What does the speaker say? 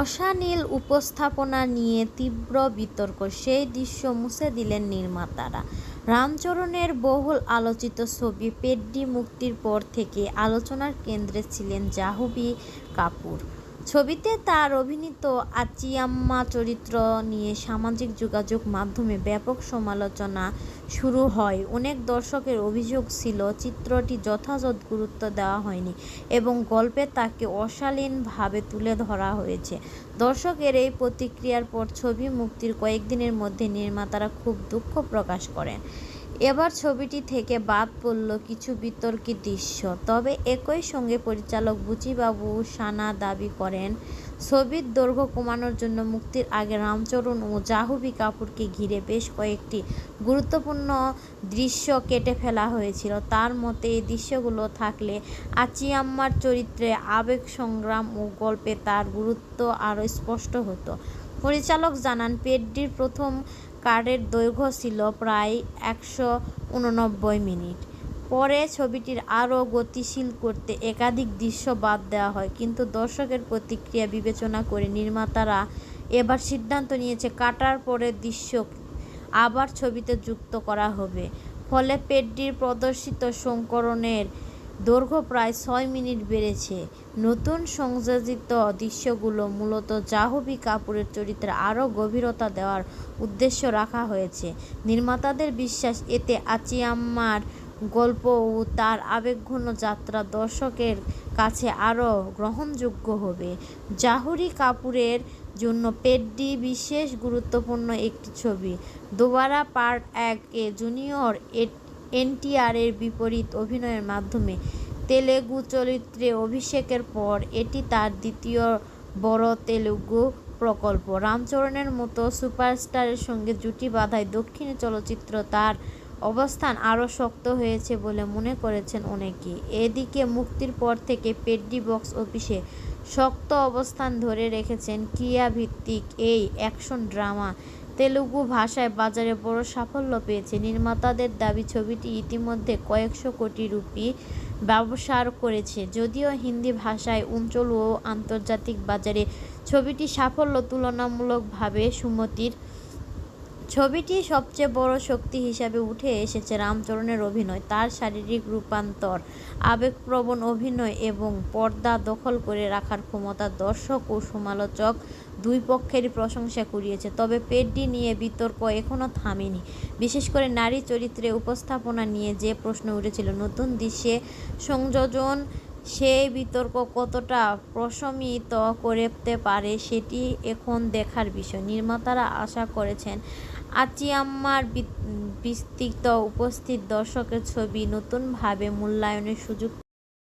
অশালীল উপস্থাপনা নিয়ে তীব্র বিতর্ক, সেই দৃশ্য মুছে দিলেন নির্মাতারা। রামচরণের বহুল আলোচিত ছবি পেড্ডি মুক্তির পর থেকে আলোচনার কেন্দ্রে ছিলেন জাহ্নবী কাপুর। ছবিতে তার অভিনীত আচিয়াম্মা চরিত্র নিয়ে সামাজিক যোগাযোগ মাধ্যমে ব্যাপক সমালোচনা শুরু হয়। অনেক দর্শকের অভিযোগ ছিল চিত্রটি যথাযথ গুরুত্ব দেওয়া হয়নি এবং গল্পে তাকে অশালীনভাবে তুলে ধরা হয়েছে। দর্শকের এই প্রতিক্রিয়ার পর ছবি মুক্তির কয়েকদিনের মধ্যে নির্মাতারা খুব দুঃখ প্রকাশ করেন। এবার ছবিটি থেকে বাদ পড়ল কিছু বিতর্কিত দৃশ্য। তবে একই সঙ্গে পরিচালক বুচিবাবু সানা দাবি করেন, ছবির দৈর্ঘ্য কমানোর জন্য মুক্তির আগে রামচরণ ও জাহ্নবী কাপুরকে ঘিরে বেশ কয়েকটি গুরুত্বপূর্ণ দৃশ্য কেটে ফেলা হয়েছিল। তার মতে এই দৃশ্যগুলো থাকলে আচিয়াম্মার চরিত্রে আবেগ সংগ্রাম ও গল্পে তার গুরুত্ব আরও স্পষ্ট হতো। পরিচালক জানান, পেড্ডির প্রথম কাটের দৈর্ঘ্য ছিল প্রায় 189 মিনিট। পরে ছবিটির আরও গতিশীল করতে একাধিক দৃশ্য বাদ দেওয়া হয়, কিন্তু দর্শকের প্রতিক্রিয়া বিবেচনা করে নির্মাতারা এবার সিদ্ধান্ত নিয়েছে কাটার পরের দৃশ্য আবার ছবিতে যুক্ত করা হবে। ফলে পেড্ডির প্রদর্শিত সংস্করণের দৈর্ঘ্য প্রায় 6 মিনিট বেড়েছে। নতুন সংযোজিত দৃশ্যগুলো মূলত জাহ্নবী কাপুরের চরিত্রে আরও গভীরতা দেওয়ার উদ্দেশ্য রাখা হয়েছে। নির্মাতাদের বিশ্বাস, এতে আচিয়াম্মার গল্প ও তার আবেগঘন যাত্রা দর্শকের কাছে আরও গ্রহণযোগ্য হবে। জাহ্নবী কাপুরের জন্য পেড্ডি বিশেষ গুরুত্বপূর্ণ একটি ছবি। দোবারা পার্ট 1-এ জুনিয়র এনটিআরের বিপরীত অভিনয়ের মাধ্যমে তেলেগু চরিত্রে অভিষেকের পর এটি তার দ্বিতীয় বড় তেলুগু প্রকল্প। রামচরণের মতো সুপারস্টারের সঙ্গে জুটি বাঁধায় দক্ষিণী চলচ্চিত্র তার অবস্থান আরও শক্ত হয়েছে বলে মনে করছেন অনেকেই। এদিকে মুক্তির পর থেকে পেড্ডি বক্স অফিসে শক্ত অবস্থান ধরে রেখেছেন। ক্রীড়া ভিত্তিক এই অ্যাকশন ড্রামা তেলুগু ভাষায় বাজারে বড় সাফল্য পেয়েছে। নির্মাতাদের দাবি, ছবিটি ইতিমধ্যে কয়েকশো কোটি রুপি ব্যবসা করেছে। যদিও হিন্দি ভাষায় অঞ্চল ও আন্তর্জাতিক বাজারে ছবিটির সাফল্য তুলনামূলকভাবে সুমতির। ছবিটির সবচেয়ে বড় শক্তি হিসাবে উঠে এসেছে রামচরণের অভিনয়। তার শারীরিক রূপান্তর, আবেগপ্রবণ অভিনয় এবং পর্দা দখল করে রাখার ক্ষমতা দর্শক ও সমালোচক দুই পক্ষেরই প্রশংসা কুড়িয়েছে। তবে পেড্ডি নিয়ে বিতর্ক এখনও থামেনি। বিশেষ করে নারী চরিত্রে উপস্থাপনা নিয়ে যে প্রশ্ন উঠেছিল, নতুন দৃশ্যে সংযোজন সেই বিতর্ক কতটা প্রশমিত করতে পারে সেটি এখন দেখার বিষয়। নির্মাতারা আশা করছেন আচিয়াম্মার বিস্তৃত উপস্থিত দর্শকের ছবি নতুনভাবে মূল্যায়নের সুযোগ